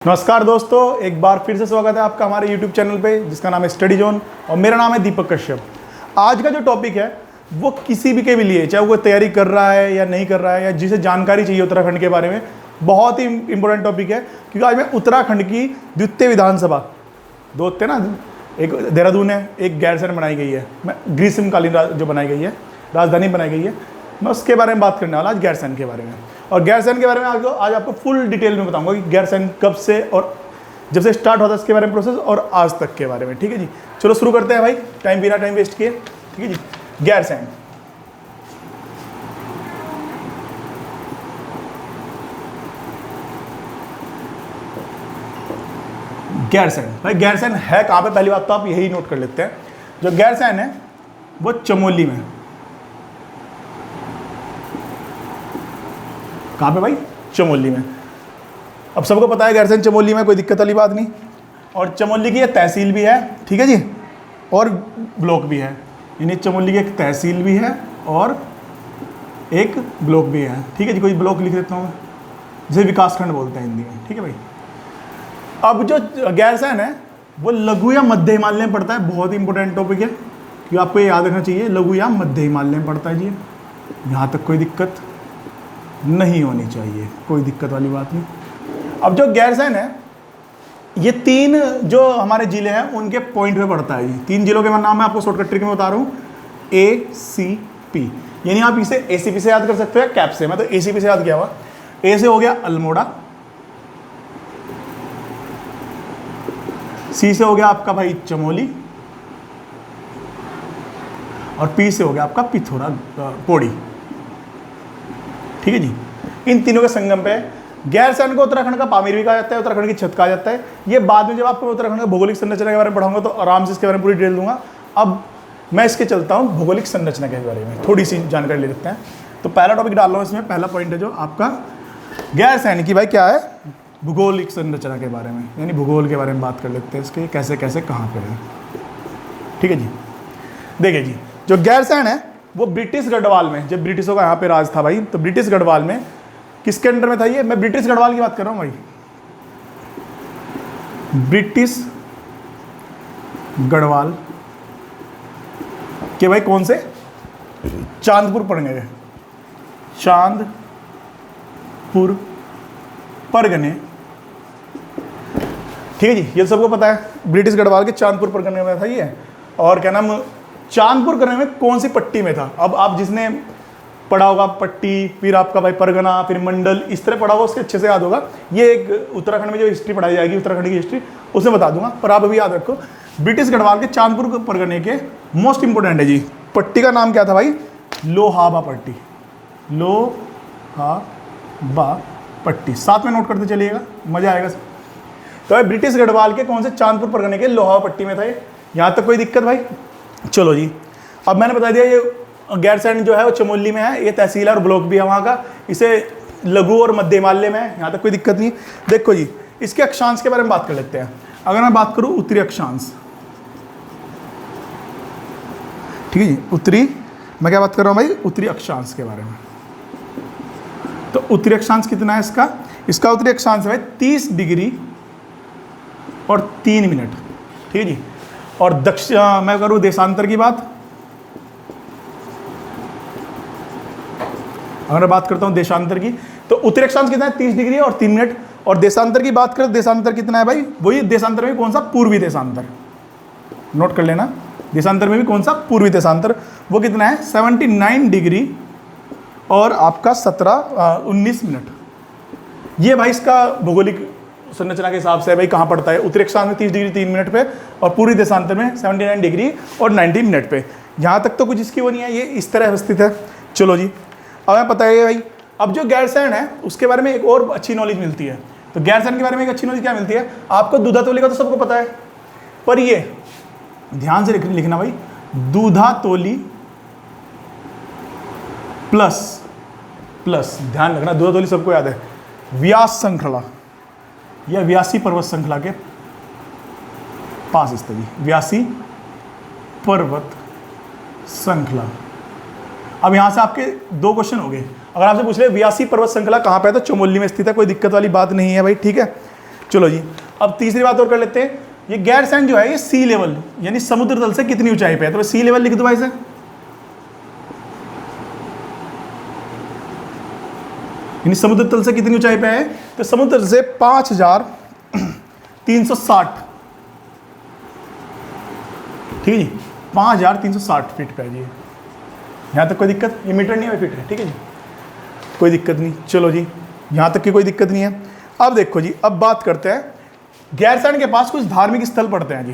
नमस्कार दोस्तों, एक बार फिर से स्वागत है आपका हमारे YouTube चैनल पे जिसका नाम है स्टडी जोन और मेरा नाम है दीपक कश्यप। आज का जो टॉपिक है वो किसी भी के भी लिए, चाहे वो तैयारी कर रहा है या नहीं कर रहा है या जिसे जानकारी चाहिए उत्तराखंड के बारे में, बहुत ही इंपॉर्टेंट टॉपिक है। क्योंकि आज मैं उत्तराखंड की द्वितीय विधानसभा, दो होते ना, एक देहरादून है, एक गैरसैंण बनाई गई है, मैं ग्रीष्मकालीन जो बनाई गई है, राजधानी बनाई गई है, मैं उसके बारे में बात करने वाला आज गैरसैंण के बारे में। और गैरसैंण के बारे में आज आपको फुल डिटेल में बताऊंगा कि गैरसैंण कब से और जब से स्टार्ट होता है इसके बारे में प्रोसेस और आज तक के बारे में। ठीक है जी, चलो शुरू करते हैं भाई, टाइम बिना टाइम वेस्ट किए। ठीक है जी, गैरसैंण। गैरसैंण भाई, गैरसैंण है कहाँ पे, पहली बात तो आप यही नोट कर लेते हैं। जो गैरसैंण है वो चमोली में। कहाँ पे भाई? चमोली में। अब सबको पता है गैरसैंण चमोली में, कोई दिक्कत वाली बात नहीं। और चमोली की ये तहसील भी है, ठीक है जी, और ब्लॉक भी है। यानी चमोली की एक तहसील भी है और एक ब्लॉक भी है। ठीक है जी, कोई ब्लॉक लिख देता हूँ मैं, जिसे विकासखंड बोलते हैं हिंदी में। ठीक है भाई। अब जो गैरसैंण है वो लघु या मध्य हिमालय में पड़ता है। बहुत ही इंपॉर्टेंट टॉपिक है क्योंकि आपको ये याद रखना चाहिए, लघु या मध्य हिमालय में पड़ता है जी। यहाँ तक कोई दिक्कत नहीं होनी चाहिए, कोई दिक्कत वाली बात नहीं। अब जो गैरसैंण है ये तीन जो हमारे जिले हैं उनके पॉइंट पे पड़ता है। ये तीन जिलों के नाम मैं आपको शॉर्टकट ट्रिक में बता रहा हूँ, ACP। यानी आप इसे ACP से याद कर सकते हो या कैप से। मैं तो ACP से याद किया हुआ। ए से हो गया अल्मोड़ा, C से हो गया आपका भाई चमोली, और P से हो गया आपका पिथौरा पौड़ी। ठीक है जी, इन तीनों के संगम पे गैरसैंण को उत्तराखंड का पामीर भी कहा जाता है, उत्तराखंड की छत कहा जाता है। ये बाद में जब आपको उत्तराखंड का भौगोलिक संरचना के बारे में पढ़ाऊंगा तो आराम से इसके बारे में पूरी डिटेल दूंगा। अब मैं इसके चलता हूँ भौगोलिक संरचना के बारे में, थोड़ी सी जानकारी ले लेते हैं। तो पहला टॉपिक डाल रहा हूँ इसमें, पहला पॉइंट है जो आपका गैरसैंण की भाई क्या है, भूगोलिक संरचना के बारे में, यानी भूगोल के बारे में बात कर लेते हैं, इसके कैसे कैसे कहाँ पे है। ठीक है जी, देखिए जी, जो गैरसैंण है वो ब्रिटिश गढ़वाल में, जब ब्रिटिशों का यहाँ पे राज था भाई, तो ब्रिटिश गढ़वाल में किसके अंडर में था ये? मैं ब्रिटिश गढ़वाल की बात कर रहा हूँ भाई, ब्रिटिश गढ़वाल के भाई कौन से? चांदपुर परगने, चांदपुर परगने। ठीक है जी, ये सबको पता है, ब्रिटिश गढ़वाल के चांदपुर परगने में था ये। और क्या नाम, चांदपुर करने में कौन सी पट्टी में था? अब आप जिसने पढ़ा होगा पट्टी, फिर आपका भाई परगना, फिर मंडल, इस तरह पढ़ा होगा उसके अच्छे से याद होगा। ये एक उत्तराखंड में जो हिस्ट्री पढ़ाई जाएगी, उत्तराखंड की हिस्ट्री, उसे बता दूंगा, पर आप अभी याद रखो ब्रिटिश गढ़वाल के चांदपुर परगने के मोस्ट इंपोर्टेंट है जी, पट्टी का नाम क्या था भाई? लोहाबा पट्टी। लोहाबा पट्टी, साथ में नोट करते चलिएगा, मजा आएगा। तो भाई ब्रिटिश गढ़वाल के कौन से? चांदपुर परगने के लोहाबा पट्टी में था ये। यहाँ तक कोई दिक्कत भाई? चलो जी, अब मैंने बता दिया ये गैरसैंण जो है वो चमोली में है, ये तहसील और ब्लॉक भी है वहाँ का, इसे लघु और मध्य हिमालय में है, यहाँ तक कोई दिक्कत नहीं। देखो जी, इसके अक्षांश के बारे में बात कर लेते हैं। अगर मैं बात करूँ उत्तरी अक्षांश, ठीक है जी, उत्तरी, मैं क्या बात कर रहा हूँ भाई? उत्तरी अक्षांश के बारे में। तो उत्तरी अक्षांश कितना है इसका? इसका उत्तरी अक्षांश है 30 डिग्री और 3 मिनट। ठीक है जी। और दक्षिण, मैं करूँ देशांतर की बात, अगर मैं बात करता हूँ देशांतर की, तो उत्तरी अक्षांश कितना है? 30 डिग्री और 3 मिनट। और देशांतर की बात करें, देशांतर कितना है भाई? वही देशांतर में कौन सा? पूर्वी देशांतर। नोट कर लेना, देशांतर में भी कौन सा? पूर्वी देशांतर। वो कितना है? 79 डिग्री और आपका 19 मिनट। ये भाई इसका भौगोलिक संरचना के हिसाब से भाई कहाँ पड़ता है? उत्तरी अक्षांश में 30 डिग्री 3 मिनट पे और पूर्वी देशांतर में 79 डिग्री और 90 मिनट पे। यहाँ तक तो कुछ इसकी वो नहीं है, ये इस तरह स्थित है। चलो जी, अब हमें पता है भाई। अब जो गैरसैंण है उसके बारे में एक और अच्छी नॉलेज मिलती है। तो गैरसैंण के बारे में एक अच्छी नॉलेज क्या मिलती है आपको? दूधातोली का तो सबको पता है, पर ये ध्यान से लिखना भाई, दूधातोली प्लस ध्यान रखना, दूधातोली सबको याद है, व्यास श्रृंखला या व्यासी पर्वत श्रृंखला के पास स्थित व्यासी पर्वत श्रृंखला। अब यहां से आपके दो क्वेश्चन हो गए। अगर आपसे पूछ ले व्यासी पर्वत श्रृंखला कहाँ पे है, तो चमोली में स्थित है, कोई दिक्कत वाली बात नहीं है भाई, ठीक है। चलो जी, अब तीसरी बात और कर लेते हैं। ये गैरसैंड जो है ये सी लेवल यानी समुद्र तल से कितनी ऊंचाई पे है, तो सी लेवल लिख दो भाई से। यानी समुद्र तल से कितनी ऊंचाई पे है, तो समुद्र तल से 5360, ठीक है जी, 5360 फीट पे है जी। यहाँ तक कोई दिक्कत, ये मीटर नहीं है, फीट है, ठीक है जी, कोई दिक्कत नहीं। चलो जी, यहाँ तक की कोई दिक्कत नहीं है। अब देखो जी, अब बात करते हैं, गैरसैंड के पास कुछ धार्मिक स्थल पड़ते हैं जी।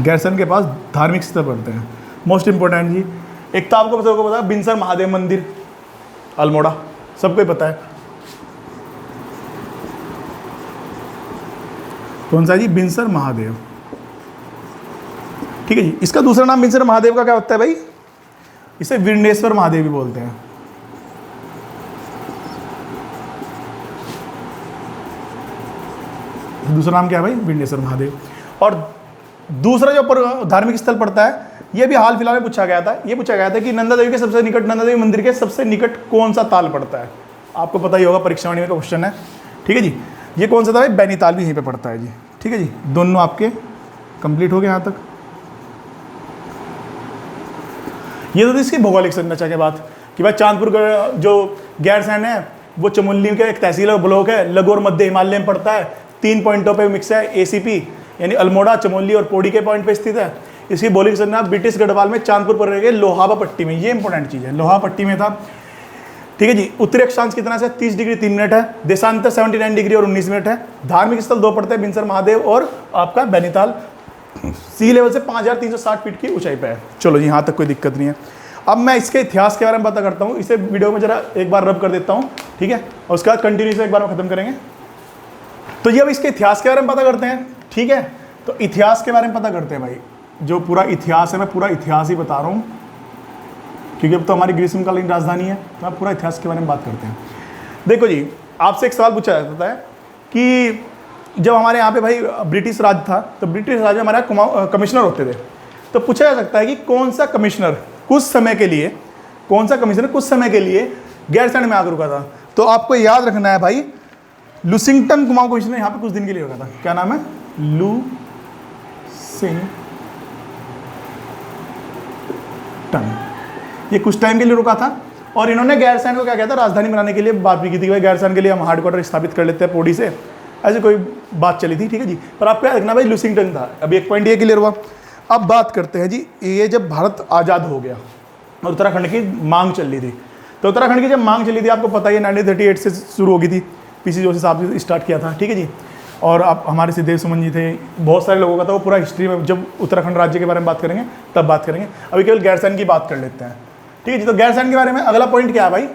गैरसैंड के पास धार्मिक स्थल पड़ते हैं, मोस्ट इंपोर्टेंट जी। एक तो आपको पता है बिनसर महादेव मंदिर अल्मोड़ा, सबको ही पता है। कौन सा जी, बिनसर महादेव, ठीक है जी। इसका दूसरा नाम बिनसर महादेव का क्या होता है भाई, इसे विरनेश्वर महादेव भी बोलते हैं। दूसरा नाम क्या है भाई, विरनेश्वर महादेव। और दूसरा जो धार्मिक स्थल पड़ता है, ये भी हाल फिलहाल में पूछा गया था। ये पूछा गया था कि नंदा देवी के सबसे निकट, नंदा देवी मंदिर के सबसे निकट कौन सा ताल पड़ता है। आपको पता ही होगा, परीक्षा में का क्वेश्चन है, ठीक है जी। ये कौन सा था भाई, बैनीताल भी यहीं पे पड़ता है जी, ठीक है जी। दोनों आपके कंप्लीट हो गए यहाँ तक। ये तो इसकी भौगोलिक संरचना के बात कि भाई चांदपुर का जो गैरसैंड है वो चमोली का एक तहसील और ब्लॉक है, लघु और मध्य हिमालय में पड़ता है, 3 पॉइंटों पे मिक्स है, एसीपी यानी अल्मोड़ा, चमोली और पौड़ी के पॉइंट पे स्थित है। इसकी भौगोलिक संरचना ब्रिटिश गढ़वाल में चांदपुर पर रह लोहाबा पट्टी में, ये इंपॉर्टेंट चीज़ है, लोहा पट्टी में था, ठीक है जी। उत्तरी अक्षांश कितना से 30 डिग्री 3 मिनट है, देशांतर 79 डिग्री और 19 मिनट है। धार्मिक स्थल 2 पड़ते हैं, बिनसर महादेव और आपका बैनीताल, सी लेवल से 5360 फीट की ऊंचाई पे है। चलो जी, यहाँ तक कोई दिक्कत नहीं है। अब मैं इसके इतिहास के बारे में पता करता हूँ, इसे वीडियो में जरा एक बार रब कर देता हूँ, ठीक है, और उसके बाद कंटिन्यू से एक बार में खत्म करेंगे। तो ये अब इसके इतिहास के बारे में पता करते हैं, ठीक है। तो इतिहास के बारे में पता करते हैं भाई, जो पूरा इतिहास है, मैं पूरा इतिहास ही बता रहा हूँ क्योंकि अब तो हमारी ग्रीष्मकालीन राजधानी है, तो आप पूरा इतिहास के बारे में बात करते हैं। देखो जी, आपसे एक सवाल पूछा जाता है कि जब हमारे यहाँ पे भाई ब्रिटिश राज था, तो ब्रिटिश राज में हमारे यहाँ कमिश्नर होते थे, तो पूछा जा सकता है कि कौन सा कमिश्नर कुछ समय के लिए, कौन सा कमिश्नर कुछ समय के लिए गैरसैंड में आकर रुका था। तो आपको याद रखना है भाई, लुसिंगटन कुमाऊं कमिश्नर यहाँ पे कुछ दिन के लिए रुका था। क्या नाम है, लुसिंगटन। ये कुछ टाइम के लिए रुका था और इन्होंने गैरसैंड को क्या किया था, राजधानी बनाने के लिए बात भी की थी कि भाई गैरसैंड के लिए हम हेडक्वार्टर स्थापित कर लेते हैं पौड़ी से, ऐसी कोई बात चली थी, ठीक है जी। पर आपको याद रखना भाई लुसिंगटन था। अभी एक पॉइंट ये क्लियर हुआ। अब बात करते हैं जी, ये जब भारत आज़ाद हो गया और उत्तराखंड की मांग चल रही थी, तो उत्तराखंड की जब मांग चली थी, आपको पता ही 1938 से शुरू हो गई थी, पीसी जोशी साहब ने स्टार्ट किया था, ठीक है जी। और आप हमारे सिद्धेव सुमन जी थे, बहुत सारे लोगों का था, वो पूरा हिस्ट्री में जब उत्तराखंड राज्य के बारे में बात करेंगे तब बात करेंगे। अभी केवल गैरसैंड की बात कर लेते हैं, ठीक है जी। तो गैरसैंड के बारे में अगला पॉइंट क्या है भाई,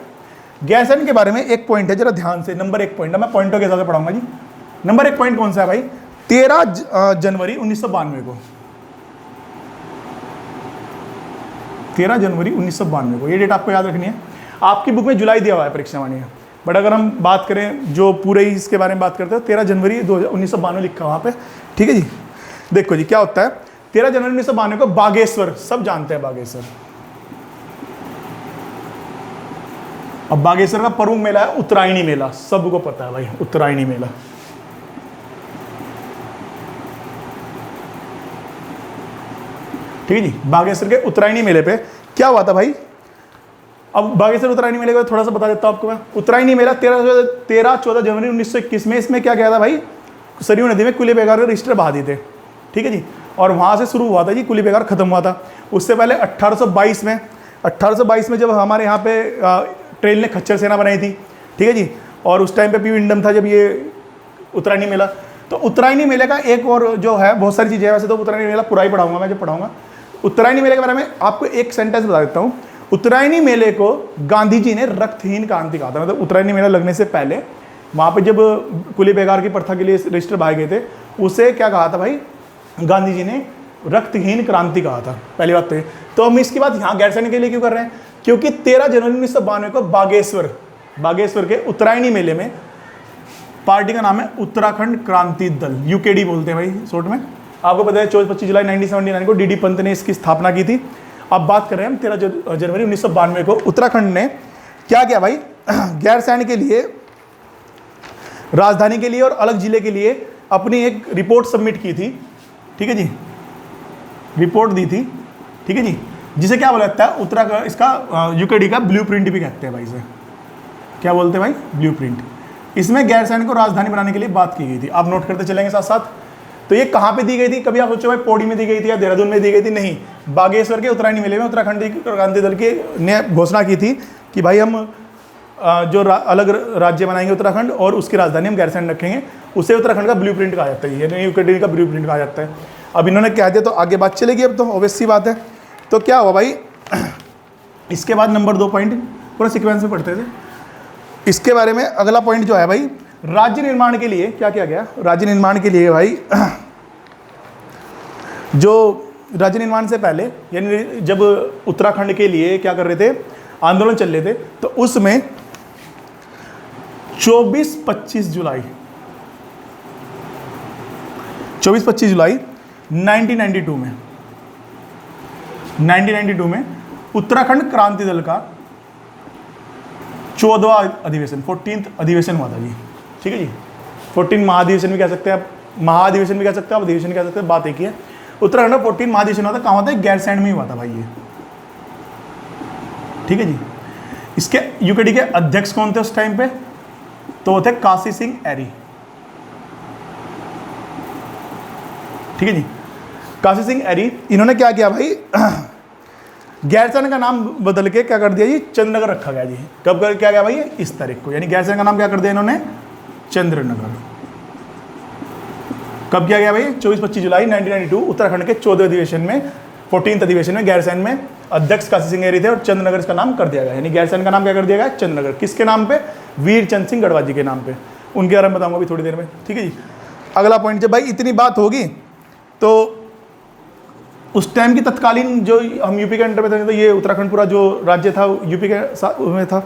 गैरसैंड के बारे में एक पॉइंट है, जरा ध्यान से, नंबर 1 पॉइंट है, मैं पॉइंटों के हिसाब से पढ़ाऊंगा जी। नंबर 1 पॉइंट कौन सा है भाई, 13 जनवरी 1992 को, 13 जनवरी 1992 को, ये डेट आपको याद रखनी है। आपकी बुक में जुलाई दिया हुआ है परीक्षा वाणी है, बट अगर हम बात करें जो पूरे ही इसके बारे में बात करते हैं, 13 जनवरी 1992 लिखा वहाँ पे, ठीक है जी। देखो जी क्या होता है, 13 जनवरी 1992 को बागेश्वर, सब जानते हैं बागेश्वर। अब बागेश्वर का प्रमुख मेला है उत्तरायणी मेला, सबको पता है भाई उत्तरायणी मेला। ठीक है जी, बागेश्वर के उत्तरायणी मेले पे क्या हुआ था भाई। अब बागेश्वर उत्तरायणी मेले को थोड़ा सा बता देता हूं आपको मैं। उत्तरायणी मेला 13-14 जनवरी 1921 में, इसमें क्या किया था भाई, सरयू नदी में कुली बेगार के रजिस्टर बहा दिए थे, ठीक है जी। और वहां से शुरू हुआ था जी, कुली बेगार खत्म हुआ था। उससे पहले 1822 में जब हमारे यहाँ पे ट्रेन ने खच्चर सेना बनाई थी, ठीक है जी, और उस टाइम पे पी विंडम था जब ये उत्तरायणी मेला। तो उत्तरायणी मेले का एक और जो है, बहुत सारी चीज़ें हैं वैसे, तो उत्तरायणी मेला पूरा ही पढ़ाऊंगा मैं जब पढ़ाऊंगा। उत्तरायणी मेले के बारे में आपको एक सेंटेंस बता देता हूँ। उत्तरायणी मेले को गांधी जी ने रक्तहीन क्रांति कहा था। मतलब उत्तरायणी मेला लगने से पहले वहाँ पे जब कुली बेगार की प्रथा के लिए रजिस्टर भाए गए थे, उसे क्या कहा था भाई, गांधी जी ने रक्तहीन क्रांति कहा था। पहली बात तो हम इसकी बात यहाँ गैरसैंड के लिए क्यों कर रहे हैं, क्योंकि 13 जनवरी 1992 को बागेश्वर के उत्तरायणी मेले में पार्टी का नाम है उत्तराखंड क्रांति दल, यूकेडी बोलते हैं भाई शॉर्ट में। आपको पता है 24-25 जुलाई 1979 को डीडी पंत ने इसकी स्थापना की थी। अब बात कर रहे हैं हम 13 जनवरी 1992 को उत्तराखंड ने क्या किया भाई, गैरसैंण के लिए, राजधानी के लिए और अलग जिले के लिए अपनी एक रिपोर्ट सबमिट की थी, ठीक है जी, रिपोर्ट दी थी, ठीक है जी, जिसे क्या बोला जाता है उत्तराखंड, इसका यूकेडी का ब्लूप्रिंट भी कहते हैं भाई, इसे क्या बोलते हैं भाई, ब्लूप्रिंट। इसमें गैरसैंण को राजधानी बनाने के लिए बात की गई थी, आप नोट करते चलेंगे साथ साथ। तो ये कहाँ पे दी गई थी, कभी आप सोचो भाई पौड़ी में दी गई थी या देहरादून में दी गई थी, नहीं, बागेश्वर के उत्तरायणी मेले में उत्तराखंड क्रांति दल के ने घोषणा की थी कि भाई हम जो अलग राज्य बनाएंगे उत्तराखंड और उसकी राजधानी हम गैरसैंण रखेंगे, उसे उत्तराखंड का ब्लूप्रिंट कहा जाता है, यानी यूकेडी का ब्लूप्रिंट कहा जाता है। अब इन्होंने कह दिया तो आगे बात चलेगी, अब तो ऑब्वियस सी बात है। तो क्या हुआ भाई, इसके बाद नंबर 2 पॉइंट पूरा सीक्वेंस में पढ़ते थे, इसके बारे में अगला पॉइंट जो है भाई, राज्य निर्माण के लिए क्या किया गया, राज्य निर्माण के लिए भाई जो राज्य निर्माण से पहले यानी जब उत्तराखंड के लिए क्या कर रहे थे, आंदोलन चल रहे थे, तो उसमें 24-25 जुलाई 1992 में उत्तराखंड क्रांति दल का 14वां अधिवेशन 14th अधिवेशन हुआ था जी, ठीक है जी, 14 महाधिवेशन भी कह सकते हैं आप, महाधिवेशन भी कह सकते हैं आप, अधिवेशन कह सकते हैं, बात एक ही है। उत्तराखंड में 14 महाधिवेशन हुआ था, कहाँ हुआ था, गैरसैंण में ही हुआ था भाई ये, ठीक है जी। इसके यूकेडी के अध्यक्ष कौन थे उस टाइम पे, तो वो थे काशी सिंह ऐरी, ठीक है जी, काशी सिंह ऐरी। इन्होंने क्या किया भाई, गैरसैंण का नाम बदल के क्या कर दिया जी, चंद्रनगर रखा गया जी। कब कर क्या गया भाई, इस तारीख को, यानी गैरसैंण का नाम क्या कर दिया इन्होंने, चंद्रनगर। कब किया गया भाई, 24-25 जुलाई 1992 उत्तराखंड के 14वें अधिवेशन में, 14th अधिवेशन में गैरसैंण में अध्यक्ष काशी सिंह ऐरी थे और चंद्रनगर इसका नाम कर दिया गया, यानी गैरसैंण का नाम क्या कर दिया गया, चंद्रनगर। किसके नाम पे, वीर चंद सिंह गढ़वा जी के नाम पे, उनके बारे में बताऊंगा अभी थोड़ी देर में, ठीक है जी। अगला पॉइंट, जब भाई इतनी बात होगी तो उस टाइम की तत्कालीन जो हम यूपी के अंडर में थे, तो ये उत्तराखंड पूरा जो राज्य था यूपी के में था,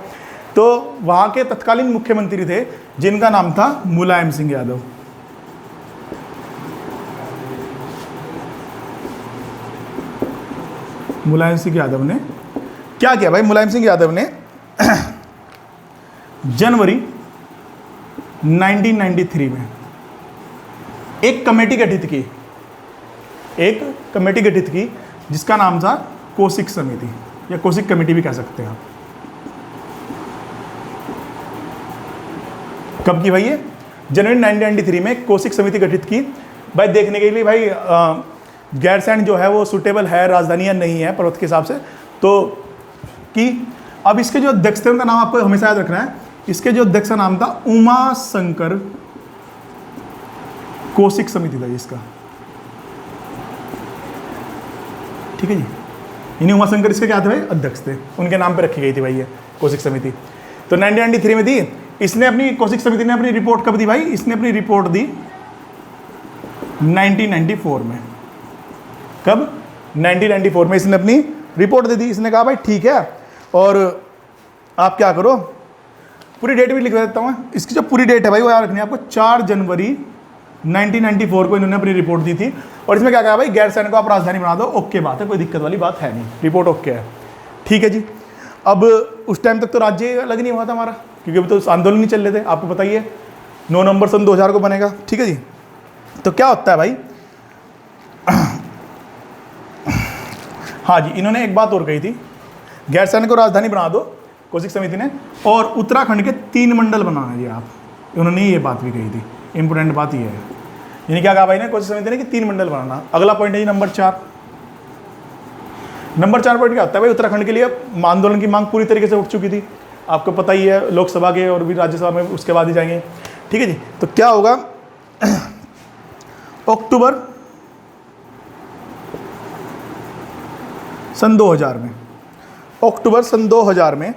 तो वहाँ के तत्कालीन मुख्यमंत्री थे जिनका नाम था मुलायम सिंह यादव। मुलायम सिंह यादव ने क्या किया भाई, मुलायम सिंह यादव ने जनवरी 1993 में एक कमेटी गठित की, जिसका नाम था कोसिक समिति या कोसिक कमेटी भी कह सकते हैं आप। कब की भाई ये, जनवरी 1993 में कोसिक समिति गठित की भाई, देखने के लिए भाई गैरसैंण जो है वो सूटेबल है राजधानी या नहीं है पर्वत के हिसाब से, तो कि अब इसके जो अध्यक्ष थे उनका नाम आपको हमेशा याद रखना है, इसके जो अध्यक्ष का नाम था उमा शंकर कोसिक समिति था इसका, ठीक है जी। इन्हीं उमा शंकर इसके क्या थे भाई, अध्यक्ष थे, उनके नाम पे रखी गई थी भाई ये कोसिक समिति। तो 1993 में दी इसने अपनी, कोसिक समिति ने अपनी रिपोर्ट कब दी भाई, इसने अपनी रिपोर्ट दी 1994 में। कब, 1994 में इसने अपनी रिपोर्ट दे दी। इसने कहा भाई ठीक है, और आप क्या करो, पूरी डेट भी लिख देता हूँ, इसकी जो पूरी डेट है भाई वो याद रखनी है आपको, 4 जनवरी 1994 को इन्होंने अपनी रिपोर्ट दी थी। और इसमें क्या कहा भाई, गैरसैंण को आप राजधानी बना दो, ओके बात है, कोई दिक्कत वाली बात है नहीं, रिपोर्ट ओके है, ठीक है जी। अब उस टाइम तक तो राज्य अलग नहीं हुआ था हमारा, क्योंकि अभी तो आंदोलन नहीं चल रहे थे, आपको पता ही है, 9 नवंबर सन 2000 को बनेगा, ठीक है जी। तो क्या होता है भाई, हाँ जी, इन्होंने एक बात और कही थी, गैरसैंण को राजधानी बना दो कोसिक समिति ने, और उत्तराखंड के 3 मंडल बनाना जी आप, उन्होंने ये बात भी कही थी, इंपोर्टेंट बात ये है। यानी क्या कहा भाई ने, कोसिक समिति ने कि 3 मंडल बनाना। अगला पॉइंट है जी नंबर 4। नंबर 4 पॉइंट क्या होता है भाई, उत्तराखंड के लिए आंदोलन की मांग पूरी तरीके से उठ चुकी थी, आपको पता ही है, लोकसभा के और भी राज्यसभा में उसके बाद ही जाएंगे, ठीक है जी। तो क्या होगा, अक्टूबर सन 2000 में, अक्टूबर सन 2000 में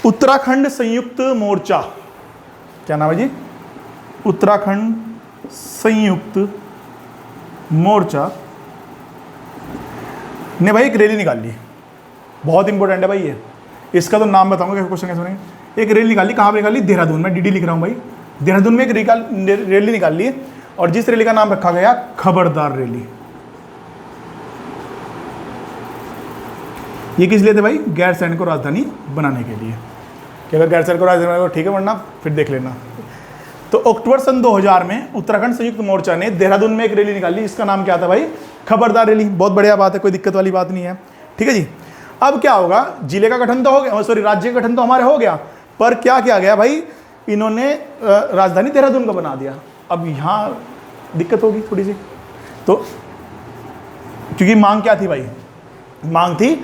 उत्तराखंड संयुक्त मोर्चा, क्या नाम है जी, उत्तराखंड संयुक्त मोर्चा ने भाई एक रैली निकाल ली, बहुत इंपॉर्टेंट है भाई ये, इसका तो नाम बताऊंगा, क्वेश्चन कैसे बनेंगे। एक रैली निकाली, कहाँ पर निकाली, देहरादून में, डीडी लिख रहा हूँ भाई, देहरादून में एक रैली निकाल ली, और जिस रैली का नाम रखा गया खबरदार रैली। ये किस लिए थे भाई, गैरसैंण को राजधानी बनाने के लिए, कि अगर गैरसैंण को राजधानी बनाएगा ठीक है, वरना फिर देख लेना। तो अक्टूबर सन 2000 में उत्तराखंड संयुक्त मोर्चा ने देहरादून में एक रैली निकाली, इसका नाम क्या था भाई? खबरदार रैली। बहुत बढ़िया बात है, कोई दिक्कत वाली बात नहीं है, ठीक है जी। अब क्या होगा, जिले का गठन तो हो गया, सॉरी राज्य का गठन तो हमारे हो गया, पर क्या किया गया भाई, इन्होंने राजधानी देहरादून को बना दिया। अब यहाँ दिक्कत होगी थोड़ी सी, तो क्योंकि मांग क्या थी भाई? मांग थी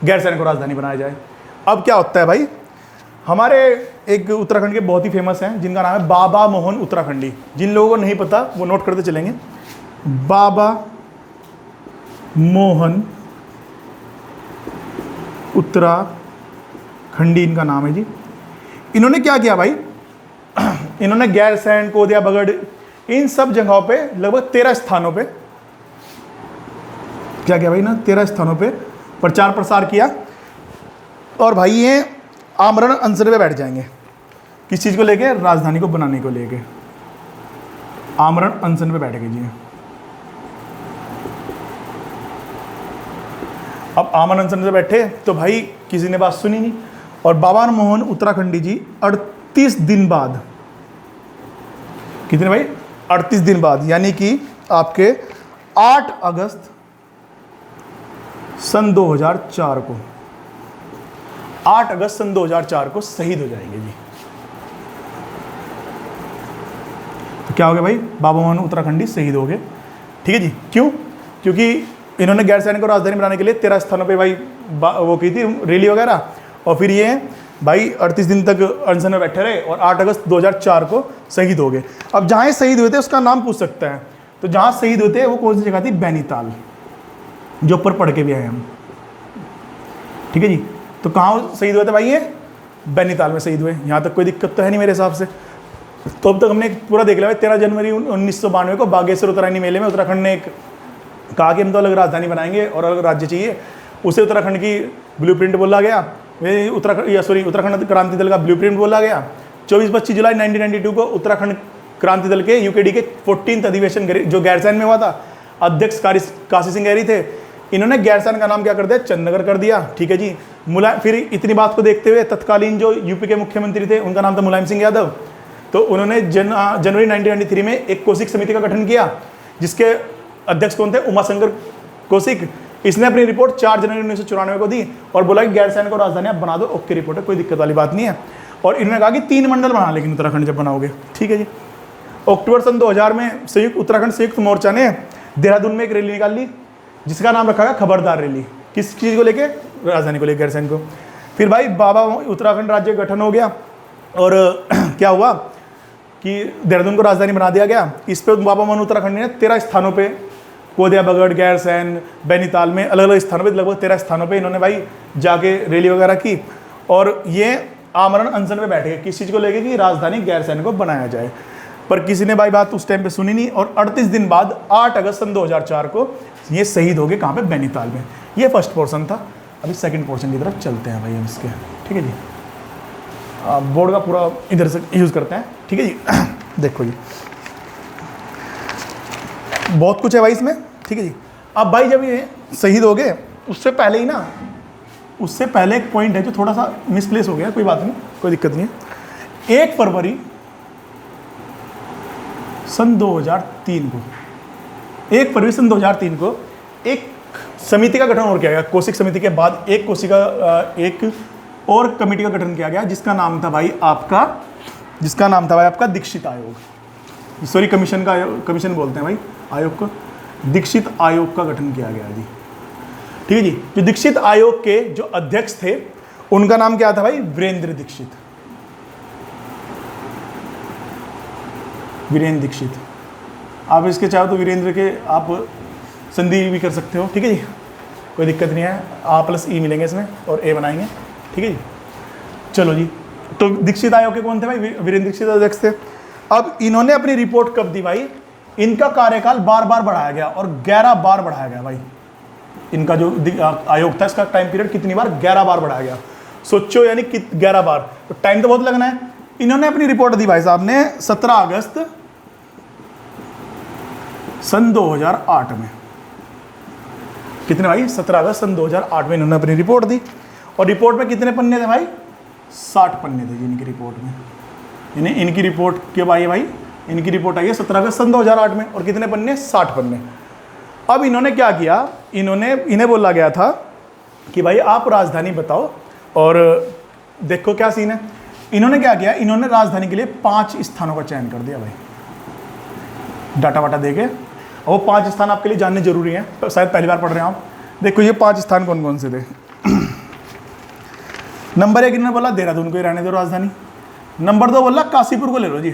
गैरसैंण को राजधानी बनाया जाए। अब क्या होता है भाई, हमारे एक उत्तराखंड के बहुत ही फेमस हैं जिनका नाम है बाबा मोहन उत्तराखंडी। जिन लोगों को नहीं पता वो नोट करते चलेंगे, बाबा मोहन उत्तराखंडी इनका नाम है जी। इन्होंने क्या किया भाई, इन्होंने गैरसैंण, कोदिया, बगड़, इन सब जगहों पे लगभग 13 स्थानों पे क्या किया भाई ना, 13 स्थानों पे प्रचार प्रसार किया। और भाई ये आमरण अनशन पे बैठ जाएंगे, किस चीज़ को लेके? राजधानी को बनाने को लेके आमरण अनशन पे बैठ गए जी। अब आमरण अनशन पे बैठे तो भाई किसी ने बात सुनी नहीं, और बाबा मोहन उत्तराखंडी जी 38 दिन बाद, कितने भाई? 38 दिन बाद, यानी कि आपके 8 अगस्त सन 2004 को, 8 अगस्त सन 2004 को शहीद हो जाएंगे जी। तो क्या हो गया भाई? बाबा मोहन उत्तराखंडी शहीद हो गए, ठीक है जी। क्यों? क्योंकि इन्होंने गैरसैंण को राजधानी बनाने के लिए 13 स्थानों पे भाई वो की थी रैली वगैरह, और फिर ये भाई 38 दिन तक अनशन में बैठे रहे और 8 अगस्त 2004 को शहीद हो गए। अब जहाँ शहीद हुए थे उसका नाम पूछ सकता है, तो जहाँ शहीद हुए थे वो कौन सी जगह थी? बैनीताल, जो ऊपर पढ़ के भी आए हम, ठीक है जी। तो कहाँ शहीद हुए थे भाई? ये बैनीताल में शहीद हुए। यहाँ तक कोई दिक्कत तो है नहीं मेरे हिसाब से। तो अब तक हमने पूरा देख लिया भाई। 13 जनवरी 1992 को बागेश्वर उत्तरायणी मेले में उत्तराखंड ने एक कहा कि हम तो अलग राजधानी बनाएंगे और अलग राज्य चाहिए। उसे उत्तराखंड की ब्लूप्रिंट बोला गया, उत्तराखंड क्रांति दल का ब्लूप्रिंट बोला गया। 24-25 जुलाई 1992 को उत्तराखंड क्रांति दल के यूकेडी के 14th अधिवेशन जो गैरसैंण में हुआ था, अध्यक्ष काशी सिंह गहरी थे। इन्होंने गैरसैंण का नाम क्या कर दिया? चंदनगर कर दिया, ठीक है जी। फिर इतनी बात को देखते हुए तत्कालीन जो यूपी के मुख्यमंत्री थे, उनका नाम था मुलायम सिंह यादव, तो उन्होंने जनवरी 1993 में एक कौशिक समिति का गठन किया, जिसके अध्यक्ष कौन थे? उमाशंकर कौशिक। इसने अपनी रिपोर्ट 4 जनवरी 1994 को दी और बोला कि गैरसैंण को राजधानी आप बना दो, ओके रिपोर्ट है, कोई दिक्कत वाली बात नहीं है। और इन्होंने कहा कि 3 मंडल बना, लेकिन उत्तराखंड जब बनाओगे, ठीक है जी। अक्टूबर सन 2000 में उत्तराखंड संयुक्त मोर्चा ने देहरादून में एक रैली निकाल ली, जिसका नाम रखा गया खबरदार रैली। किस चीज़ को लेके? राजधानी को लेकर, गैरसैंण को। फिर भाई बाबा उत्तराखंड राज्य गठन हो गया, और क्या हुआ कि देहरादून को राजधानी बना दिया गया। इस पर बाबा मोहन उत्तराखंडी ने 13 स्थानों पे, कोदिया, बगड़, गैरसैंण, बैनीताल में अलग अलग स्थानों पे, लगभग 13 स्थानों पे इन्होंने भाई जाके रैली वगैरह की, और ये आमरण अनशन पे बैठ गए। किस चीज़ को लेके? कि राजधानी गैरसैंण को बनाया जाए। पर किसी ने भाई बात उस टाइम पे सुनी नहीं, और 38 दिन बाद 8 अगस्त सन 2004 को ये शहीद हो गए। कहाँ पे? बैनीताल में। ये फर्स्ट पोर्शन था। अभी सेकंड पोर्शन की तरफ चलते हैं भाई हम इसके, ठीक है जी। बोर्ड का पूरा इधर से यूज़ करते हैं, ठीक है जी। देखो जी, बहुत कुछ है भाई इसमें, ठीक है जी। अब भाई जब ये शहीद हो गए, उससे पहले ही ना, उससे पहले एक पॉइंट है जो थोड़ा सा मिसप्लेस हो गया, कोई बात नहीं, कोई दिक्कत नहीं है। 1 फरवरी सन 2003 को, 1 फरवरी सन 2003 को एक समिति का गठन और किया गया। कौशिक समिति के बाद एक और कमेटी का गठन किया गया, जिसका नाम था भाई आपका दीक्षित आयोग। सॉरी, कमीशन बोलते हैं भाई आयोग को, दीक्षित आयोग का गठन किया गया जी, ठीक है जी। जो दीक्षित आयोग के जो अध्यक्ष थे, उनका नाम क्या था भाई? वीरेंद्र दीक्षित। वीरेंद्र दीक्षित। आप इसके चाहो तो वीरेंद्र के आप संधि भी कर सकते हो, ठीक है जी, कोई दिक्कत नहीं है। A+E मिलेंगे इसमें और A बनाएंगे, ठीक है जी। चलो जी, तो दीक्षित आयोग के कौन थे भाई? वीरेंद्र दीक्षित अध्यक्ष थे। अब इन्होंने अपनी रिपोर्ट कब दी भाई? इनका कार्यकाल बार बार बढ़ाया गया, और 11 बार बढ़ाया गया भाई। इनका जो आयोग था, इसका टाइम पीरियड कितनी बार? 11 बार बढ़ाया गया। सोचो, यानी 11 बार, तो टाइम तो बहुत लगना है। इन्होंने अपनी रिपोर्ट दी भाई साहब ने 17 अगस्त सन 2008 में। कितने भाई? 17 अगस्त सन 2008 में इन्होंने अपनी रिपोर्ट दी। और रिपोर्ट में कितने पन्ने थे भाई? 60 पन्ने थे जी इनकी रिपोर्ट में। यानी इनकी रिपोर्ट कब आई है भाई? इनकी रिपोर्ट आई है 17 अगस्त सन 2008 में। और कितने पन्ने? 60 पन्ने। अब इन्होंने क्या किया, इन्हें बोला गया था कि भाई आप राजधानी बताओ, और देखो क्या सीन है। इन्होंने क्या किया, इन्होंने राजधानी के लिए 5 स्थानों का चयन कर दिया भाई, डाटा वाटा देके। और वो 5 स्थान आपके लिए जानने जरूरी हैं, शायद पहली बार पढ़ रहे हैं आप। देखो ये 5 स्थान कौन कौन से थे। नंबर 1 इन्होंने बोला देहरादून को ही रहने दो राजधानी। नंबर 2 बोला काशीपुर को ले लो जी,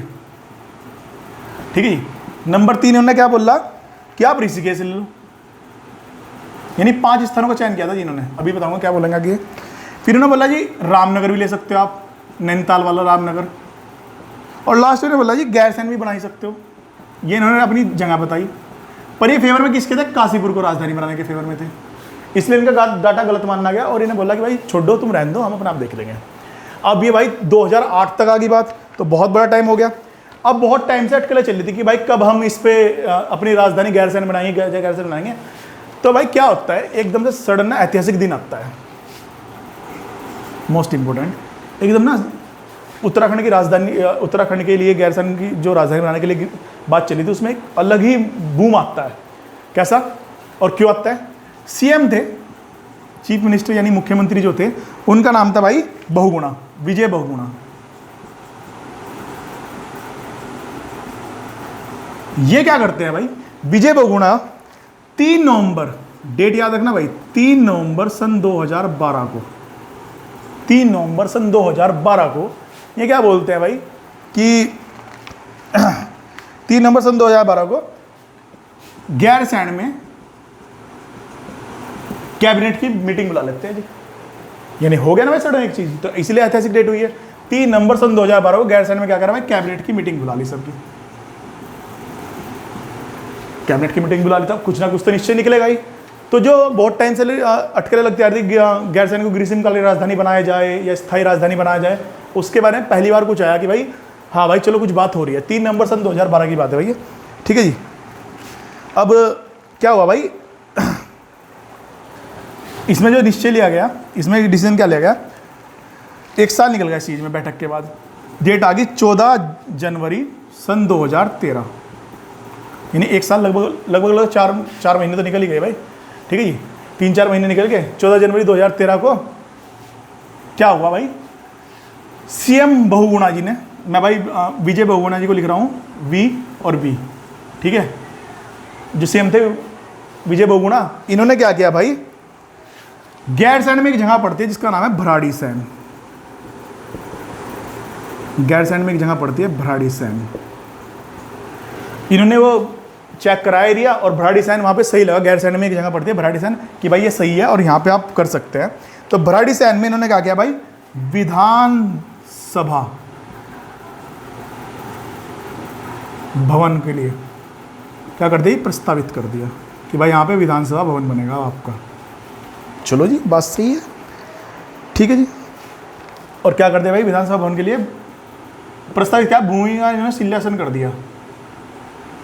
ठीक है जी। नंबर 3 इन्होंने क्या बोला कि आप ऋषिकेश ले लो। यानी 5 स्थानों का चयन किया था जी इन्होंने, अभी बताऊंगा क्या बोलेंगे आगे। फिर इन्होंने बोला जी रामनगर भी ले सकते हो आप, नैनीताल वाला रामनगर। और लास्ट में बोला जी गैरसैंण भी बना ही सकते हो। ये इन्होंने अपनी जगह बताई, पर ये फेवर में किसके थे? काशीपुर को राजधानी बनाने के फेवर में थे। इसलिए इनका डाटा गलत माना गया और इन्हें बोला कि भाई छोड़ो, तुम रहने दो, हम अपना आप देख लेंगे। अब ये भाई 2008 तक आ गई बात, तो बहुत बड़ा टाइम हो गया। अब बहुत टाइम से अटकलें चल रही थी कि भाई कब हम इस पे अपनी राजधानी गैरसैंण बनाएंगे, गैरसैंण बनाएंगे। तो भाई क्या होता है, एकदम से सडन ना ऐतिहासिक दिन आता है, मोस्ट इंपोर्टेंट। एकदम ना उत्तराखंड की राजधानी, उत्तराखंड के लिए गैरसैंण की जो राजधानी बनाने के लिए बात चली थी, उसमें एक अलग ही बूम आता है। कैसा और क्यों आता है? सीएम थे, चीफ मिनिस्टर यानी मुख्यमंत्री जो थे, उनका नाम था भाई बहुगुणा, विजय बहुगुणा। ये क्या करते हैं भाई, विजय बहुगुणा 3 नवंबर, डेट याद रखना भाई, 3 नवंबर सन 2012 को, 3 नवंबर सन 2012 को ये क्या बोलते हैं भाई कि 3 नवंबर सन 2012 को गैरसैंण में कैबिनेट की मीटिंग बुला लेते हैं जी। यानी हो गया ना भाई सडन एक चीज, तो इसलिए ऐतिहासिक डेट हुई है। 3 नवंबर सन 2012 को गैरसैंण में क्या करा भाई, कैबिनेट की मीटिंग बुला ली सबकी। कैबिनेट की मीटिंग बुला ली, था कुछ ना कुछ तो निश्चय निकलेगा ही। तो जो बहुत टाइम से अटकलें लगती आ रही थी गैरसैंण को ग्रीष्मकालीन राजधानी बनाया जाए या स्थायी राजधानी बनाया जाए, उसके बारे में पहली बार कुछ आया कि भाई हाँ भाई चलो कुछ बात हो रही है। 3 नवंबर सन 2012 की बात है भाई, ठीक है जी। अब क्या हुआ भाई, इसमें जो निश्चय लिया गया, इसमें डिसीजन क्या लिया गया, 1 साल निकल गया इस चीज़ में बैठक के बाद। डेट आ गई 14 जनवरी सन 2013। यानी 1 साल लगभग 4 महीने तो निकल ही गए भाई, ठीक है जी। 3-4 महीने निकल गए। 14 जनवरी 2013 को क्या हुआ भाई, सीएम बहुगुणा जी ने, मैं भाई विजय बहुगुणा जी को लिख रहा हूँ वी और बी, ठीक है। जो सीएम थे विजय बहुगुणा, इन्होंने क्या किया भाई, गैरसैंण में एक जगह पड़ती है जिसका नाम है भराड़ीसैंण। गैरसैंण में एक जगह पड़ती है भराड़ीसैंण। इन्होंने वो चेक कराया एरिया और भराड़ीसैंण वहाँ पे सही लगा। गैरसैंण में एक जगह पड़ती है भराड़ीसैंण कि भाई ये सही है और यहाँ पे आप कर सकते हैं। तो भराड़ीसैंण में इन्होंने क्या किया भाई, विधानसभा भवन के लिए क्या कर दिया, प्रस्तावित कर दिया कि भाई यहाँ पे विधानसभा भवन बनेगा आपका। चलो जी, बात सही है, ठीक है जी। और क्या कर दिया भाई, विधानसभा भवन के लिए प्रस्तावित क्या, भूमि का इन्होंने शिलान्यासन कर दिया,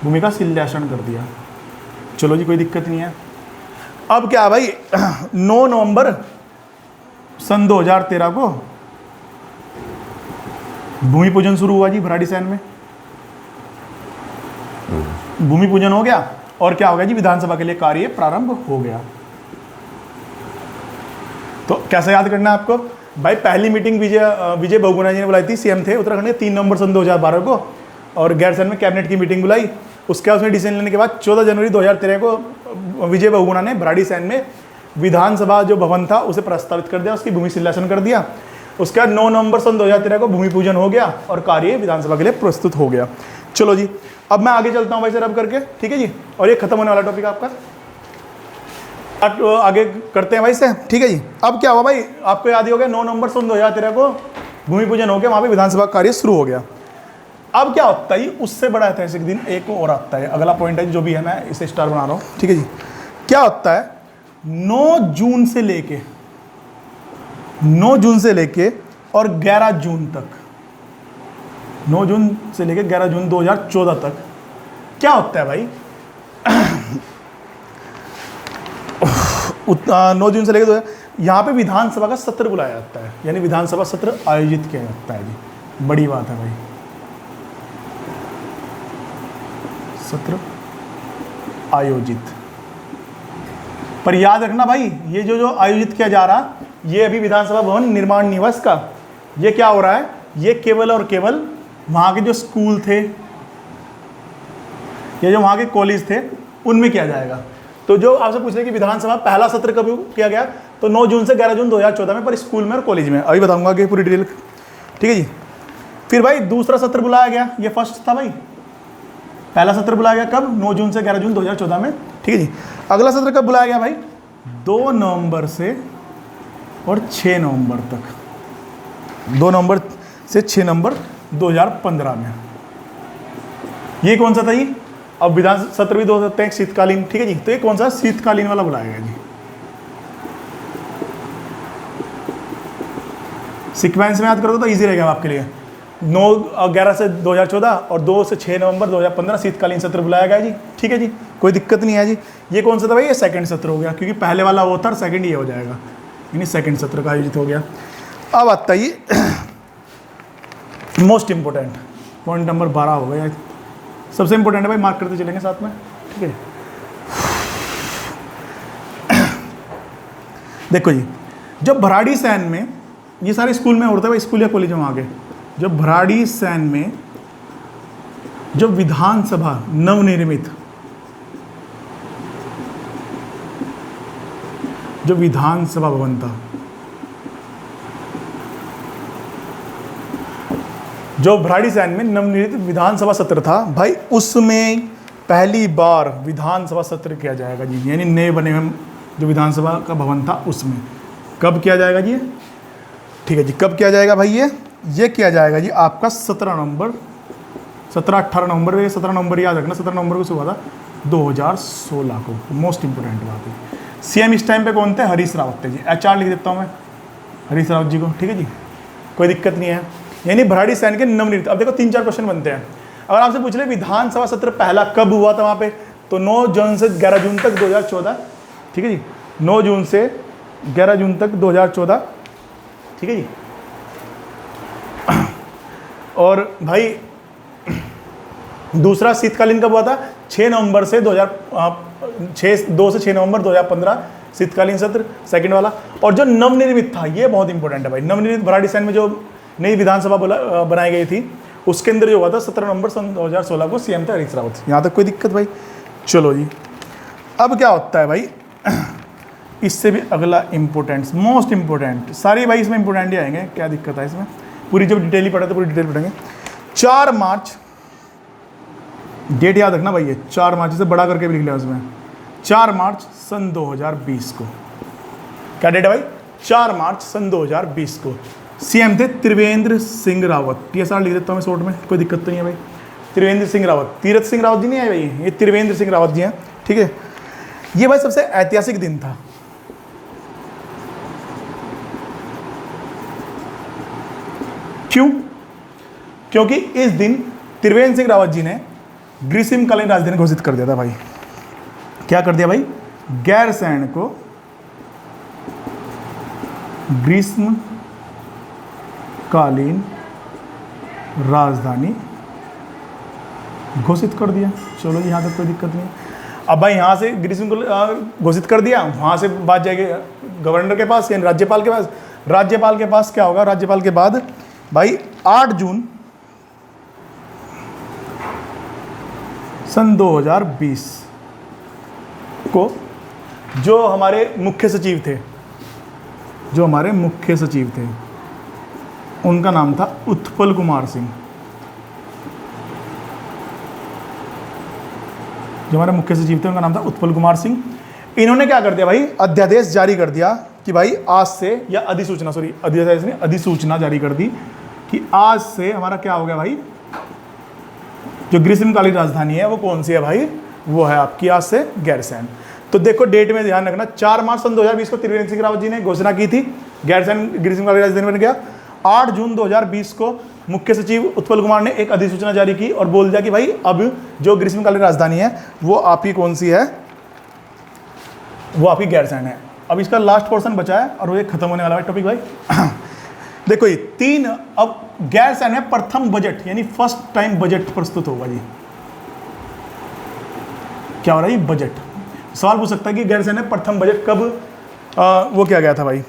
भूमि का शिलान्यासन कर दिया। चलो जी, कोई दिक्कत नहीं है। अब क्या भाई 9 नवंबर सन 2013 को भूमि पूजन शुरू हुआ जी भराड़ीसैंण में। भूमि पूजन हो गया और क्या हो गया जी, विधानसभा के लिए कार्य प्रारंभ हो गया। तो कैसे याद करना है आपको भाई, पहली मीटिंग विजय बहुगुणा जी ने बुलाई थी, सीएम थे उत्तराखंड के, 3 नवंबर सन 2012 को। और गैरसैंण में कैबिनेट की मीटिंग बुलाई। उसके बाद उसमें डिसीजन लेने के बाद 14 जनवरी 2013 को विजय बहुगुणा ने भराड़ीसैंण में विधानसभा जो भवन था उसे प्रस्तावित कर दिया, उसकी भूमि शिलान्यासन कर दिया। उसके बाद 9 नवंबर सन 2013 को भूमि पूजन हो गया और कार्य विधानसभा के लिए प्रस्तुत हो गया। चलो जी, अब मैं आगे चलता हूँ भाई सर अब करके, ठीक है जी। और ये खत्म होने वाला टॉपिक आपका, आगे करते हैं भाई से, ठीक है जी। अब क्या हुआ भाई, आपको याद ही हो गया 9 नवंबर सन 2013 को भूमि पूजन हो गया, वहाँ पे विधानसभा कार्य शुरू हो गया। अब क्या होता है, उससे बड़ा ऐतिहासिक दिन एक और आता है, अगला पॉइंट है जो भी है, मैं इसे स्टार बना रहा हूँ, ठीक है जी। क्या होता है, 9 जून से लेके और 11 जून तक, 9 जून से लेके 11 जून 2014 तक क्या होता है भाई 9 जून से लेकर यहाँ पे विधानसभा का सत्र बुलाया जाता है, यानी विधानसभा सत्र आयोजित किया जाता है जी। बड़ी बात है भाई, सत्र आयोजित। पर याद रखना भाई, ये जो आयोजित किया जा रहा, ये अभी विधानसभा भवन निर्माण निवास का ये क्या हो रहा है, ये केवल और केवल वहाँ के जो स्कूल थे या जो वहाँ के कॉलेज थे उनमें किया जाएगा। तो जो आपसे पूछ रहे कि विधानसभा पहला सत्र कब किया गया, तो 9 जून से 11 जून 2014 में, पर स्कूल में और कॉलेज में। अभी बताऊंगा कि पूरी डिटेल, ठीक है जी। फिर भाई दूसरा सत्र बुलाया गया, ये फर्स्ट था भाई। पहला सत्र बुलाया गया कब, 9 जून से 11 जून 2014 में, ठीक है जी। अगला सत्र कब बुलाया गया भाई, 2 नवंबर से और 6 नवंबर तक, 2 नवंबर से 6 नवंबर 2015 में। ये कौन सा था ये, अब विधान सत्र भी 2 हो सकते हैं शीतकालीन, ठीक है जी। तो ये कौन सा शीतकालीन वाला बुलाया गया जी। सीक्वेंस में याद करोगे तो इजी रहेगा आपके लिए। 9-11 से 2014 और 2 से 6 नवंबर 2015 शीतकालीन सत्र बुलाया गया जी, ठीक है जी, कोई दिक्कत नहीं है जी। ये कौन सा था भाई, ये सेकंड सत्र हो गया, क्योंकि पहले वाला वो था, सेकंड ये हो जाएगा, यानी सेकंड सत्र का आयोजित हो गया। अब आता है मोस्ट इंपोर्टेंट पॉइंट नंबर 12 हो गया, सबसे इंपॉर्टेंट है भाई, मार्क करते चलेंगे साथ में, ठीक है। देखो जी, जब भराड़ी सैन में, ये सारे स्कूल में होता है भाई, स्कूल या कॉलेज में आगे, जब भराड़ी सैन में जो विधानसभा नवनिर्मित, जो विधानसभा भवन था, जो भराड़ी सैन में नवनिर्मित विधानसभा सत्र था भाई, उसमें पहली बार विधानसभा सत्र किया जाएगा जी, यानी नए बने हुए जो विधानसभा का भवन था उसमें। कब किया जाएगा जी, ठीक है जी, कब किया जाएगा भाई, ये किया जाएगा जी आपका 17 नवंबर, 17-18 नवंबर, 17 नवंबर याद रखना, 17 नवंबर को सुबह था 2016 को। मोस्ट इंपोर्टेंट बात है, सीएम इस टाइम पे कौन थे, हरीश रावत थे जी। HR लिख देता हूँ मैं, हरीश रावत जी को, ठीक है जी, कोई दिक्कत नहीं है। यानी भराड़ी सैन के नवनिर्मित। अब देखो 3-4 क्वेश्चन बनते हैं। अगर आपसे पूछ ले विधानसभा सत्र पहला कब हुआ था वहाँ पे, तो 9 जून से 11 जून तक 2014, ठीक है जी, 9 जून से 11 जून तक 2014, ठीक है जी। और भाई दूसरा शीतकालीन कब हुआ था, 6 नवंबर से 2 से 6 नवंबर 2015 शीतकालीन सत्र, सेकंड वाला। और जो नवनिर्मित था, ये बहुत इंपॉर्टेंट है भाई, नवनिर्मित भराड़ी सैन में जो नई विधानसभा बनाई गई थी, उसके अंदर जो हुआ था 17 नवंबर सन 2016 को, सीएम थे हरीश रावत। यहाँ तक कोई दिक्कत भाई, चलो जी। अब क्या होता है भाई, इससे भी अगला इंपॉर्टेंट, मोस्ट इंपॉर्टेंट, सारी भाई इसमें इंपॉर्टेंट ही आएंगे, क्या दिक्कत है इसमें, पूरी जब डिटेल ही पढ़े तो पूरी डिटेल पढ़ेंगे। 4 मार्च, डेट याद रखना भाई, ये 4 मार्च से बड़ा करके भी लिख लिया उसमें, 4 मार्च सन 2020 को। क्या डेट है भाई, 4 मार्च सन 2020 को। सीएम थे त्रिवेंद्र सिंह रावत, TSR लिख देता हूँ मैं शॉर्ट में, कोई दिक्कत तो नहीं है भाई। त्रिवेंद्र सिंह रावत, तीरथ सिंह रावत जी नहीं आए भाई, ये त्रिवेंद्र सिंह रावत जी हैं, ठीक है। ये भाई सबसे ऐतिहासिक दिन था, क्यों, क्योंकि इस दिन त्रिवेंद्र सिंह रावत जी ने ग्रीष्मकालीन राजधानी घोषित कर दिया था भाई। क्या कर दिया भाई, गैरसैंण को ग्रीष्मकालीन राजधानी घोषित कर दिया। चलो जी, यहाँ तक कोई दिक्कत नहीं। अब भाई यहाँ से ग्रीष्म घोषित कर दिया, वहाँ से बात जाएगी गवर्नर के पास यानी राज्यपाल के पास। राज्यपाल के पास क्या होगा, राज्यपाल के बाद भाई 8 जून सन 2020 को जो हमारे मुख्य सचिव थे, उनका नाम था उत्पल कुमार सिंह। जो हमारे मुख्य सचिव थे उनका नाम था उत्पल कुमार सिंह। इन्होंने क्या कर दिया भाई, अध्यादेश जारी कर दिया कि भाई आज से, या अधिसूचना, सॉरी अध्यादेश ने अधिसूचना जारी कर दी कि आज से हमारा क्या हो गया भाई, जो ग्रीष्मकालीन राजधानी है वो कौन सी है भाई, वो है आपकी आज से गैरसैंण। तो देखो डेट में ध्यान रखना, 4 मार्च सन 2020 को त्रिवेंद्र सिंह रावत जी ने घोषणा की थी, गैरसैंण ग्रीष्मकालीन राजधानी बन गया। 8 जून 2020 को मुख्य सचिव उत्पल कुमार ने एक अधिसूचना जारी की और बोल दिया कि भाई अब जो ग्रीष्मकालीन राजधानी है वो आपकी कौन सी है, वो आपकी गैरसैंण है। अब इसका लास्ट पोर्शन बचा है और वो ये खत्म होने वाला है टॉपिक भाई। देखो ये 3, अब गैरसैंण में प्रथम बजट यानी फर्स्ट टाइम बजट प्रस्तुत होगा जी। क्या हो रहा है ये बजट, सवाल पूछ सकता है कि गैरसैंण में प्रथम बजट कब वो किया गया था भाई।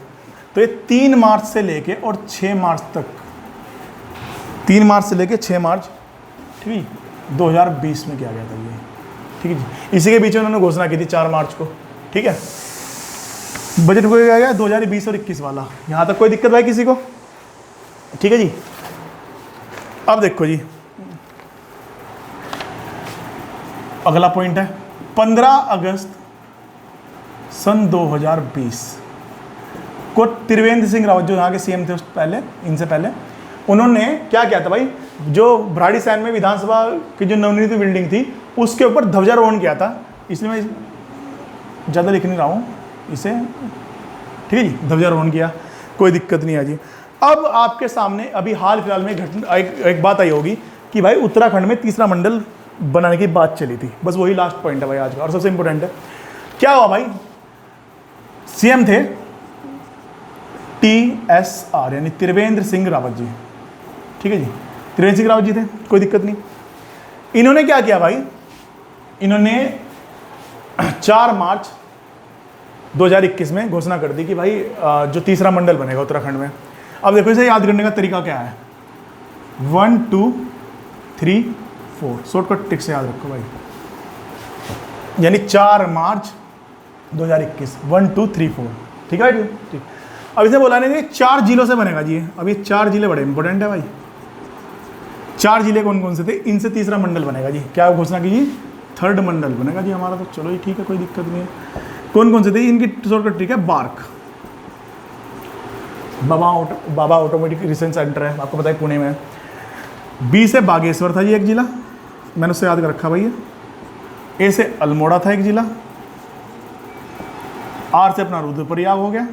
तो ये 3 मार्च से लेके और 6 मार्च तक, 3 मार्च से लेके 6 मार्च, ठीक है, 2020 में किया गया था ये, ठीक है जी। इसी के बीच में उन्होंने घोषणा की थी 4 मार्च को, ठीक है। बजट को किया गया 2020 और 21 वाला, यहाँ तक कोई दिक्कत भाई किसी को, ठीक है जी। अब देखो जी अगला पॉइंट है 15 अगस्त सन 2020 को त्रिवेंद्र सिंह रावत जो यहाँ के सीएम थे उस पहले, इनसे पहले, उन्होंने क्या किया था भाई, जो भराड़ीसैंण में विधानसभा की जो नवनिर्मित बिल्डिंग थी उसके ऊपर ध्वजारोहण किया था। इसलिए मैं ज़्यादा लिख नहीं रहा हूँ इसे, ठीक है जी। ध्वजारोहण किया, कोई दिक्कत नहीं है जी। अब आपके सामने अभी हाल फिलहाल में एक बात आई होगी कि भाई उत्तराखंड में तीसरा मंडल बनाने की बात चली थी, बस वही लास्ट पॉइंट है भाई आज का और सबसे इंपॉर्टेंट है। क्या हुआ भाई, सीएम थे TSR यानी त्रिवेंद्र सिंह रावत जी, ठीक है जी। त्रिवेंद्र सिंह रावत जी थे, कोई दिक्कत नहीं। इन्होंने क्या किया भाई, इन्होंने 4 मार्च 2021 में घोषणा कर दी कि भाई जो तीसरा मंडल बनेगा उत्तराखंड में। अब देखो इसे याद करने का तरीका क्या है, 1 2 3 4 शॉर्टकट ट्रिक से याद रखो भाई, यानी 4 मार्च 2021 1 2 3 4, ठीक है ठीक। अब इसे बोला नहीं 4 जिलों से बनेगा जी। अब ये 4 जिले बड़े इंपॉर्टेंट है भाई। 4 जिले कौन कौन से थे, इनसे तीसरा मंडल बनेगा जी। क्या घोषणा की जी, 3rd मंडल बनेगा जी हमारा। तो चलो ये ठीक है, कोई दिक्कत नहीं है। कौन कौन से थे, इनकी शॉर्टकट ट्रिक है बार्क, बाबा ऑटोमेटिक रिसर्च सेंटर है, आपको पता है पुणे में। बी से बागेश्वर था जी एक जिला, मैंने उससे याद कर रखा भाई। ए से अल्मोड़ा था एक जिला, आर से अपना रुद्रप्रयाग हो गया,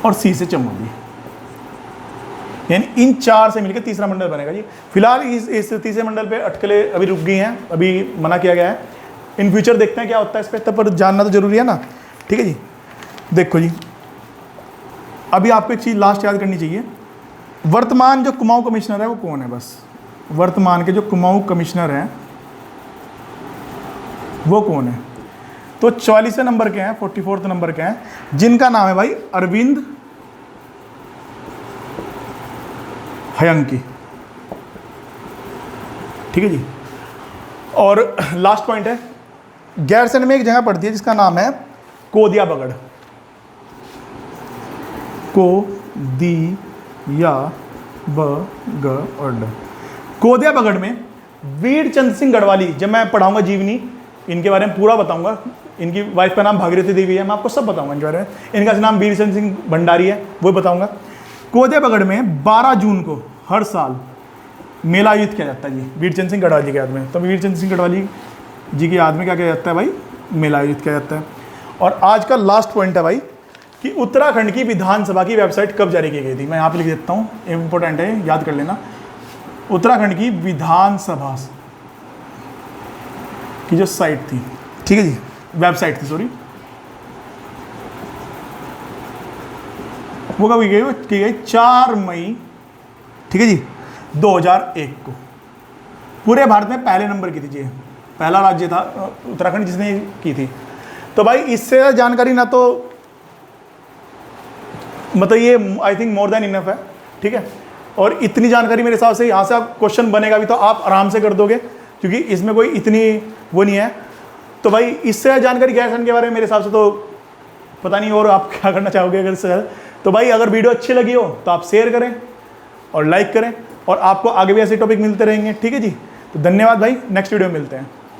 और सी से चमोली। यानी इन 4 से मिलकर तीसरा मंडल बनेगा जी। फिलहाल इस तीसरे मंडल पे अटकलें अभी रुक गई हैं, अभी मना किया गया है। इन फ्यूचर देखते हैं क्या होता है इस पर, तब पर जानना तो जरूरी है ना, ठीक है जी। देखो जी अभी आपको एक चीज़ लास्ट याद करनी चाहिए, वर्तमान जो कुमाऊं कमिश्नर है वो कौन है, बस वर्तमान के जो कुमाऊं कमिश्नर हैं वो कौन है। तो 44वें नंबर के हैं, 44th नंबर के हैं, जिनका नाम है भाई अरविंद हयंकी, ठीक है जी। और लास्ट पॉइंट है, गैरसैंण में एक जगह पड़ती है जिसका नाम है कोदिया बगड़, कोदिया बगड़ में वीर चंद सिंह गढ़वाली, जब मैं पढ़ाऊंगा जीवनी इनके बारे में पूरा बताऊंगा। इनकी वाइफ का नाम भागीरथी देवी है, मैं आपको सब बताऊंगा इनके बारे में। इनका नाम वीर चंद सिंह भंडारी है, वो बताऊंगा। कोदिया बगड़ में 12 जून को हर साल मेला आयोजित किया जाता है जी, वीर चंद सिंह गढ़वाली की याद में। तो वीर चंद सिंह गढ़वाली जी की याद में क्या किया जाता है भाई, मेला आयोजित किया जाता है। और आज का लास्ट पॉइंट है भाई कि उत्तराखंड की विधानसभा की वेबसाइट कब जारी की गई थी। मैं यहाँ पे लिख देता हूँ, इंपॉर्टेंट है, याद कर लेना। उत्तराखंड की विधानसभा की जो साइट थी, ठीक है जी, वेबसाइट थी सॉरी, वो कब की गई 4 मई, ठीक है जी, 2001 को। पूरे भारत में पहले नंबर की थी जी, पहला राज्य था उत्तराखंड जिसने की थी। तो भाई इससे जानकारी ना तो मतलब ये I think more than enough है, ठीक है। और इतनी जानकारी मेरे हिसाब से यहाँ से आप क्वेश्चन बनेगा भी तो आप आराम से कर दोगे, क्योंकि इसमें कोई इतनी वो नहीं है। तो भाई इससे जानकारी गैरसैंण के बारे में मेरे हिसाब से तो पता नहीं, और आप क्या करना चाहोगे अगर इससे। तो भाई अगर वीडियो अच्छी लगी हो तो आप शेयर करें और लाइक करें, और आपको आगे भी ऐसे टॉपिक मिलते रहेंगे, ठीक है जी। तो धन्यवाद भाई, नेक्स्ट वीडियो में मिलते हैं।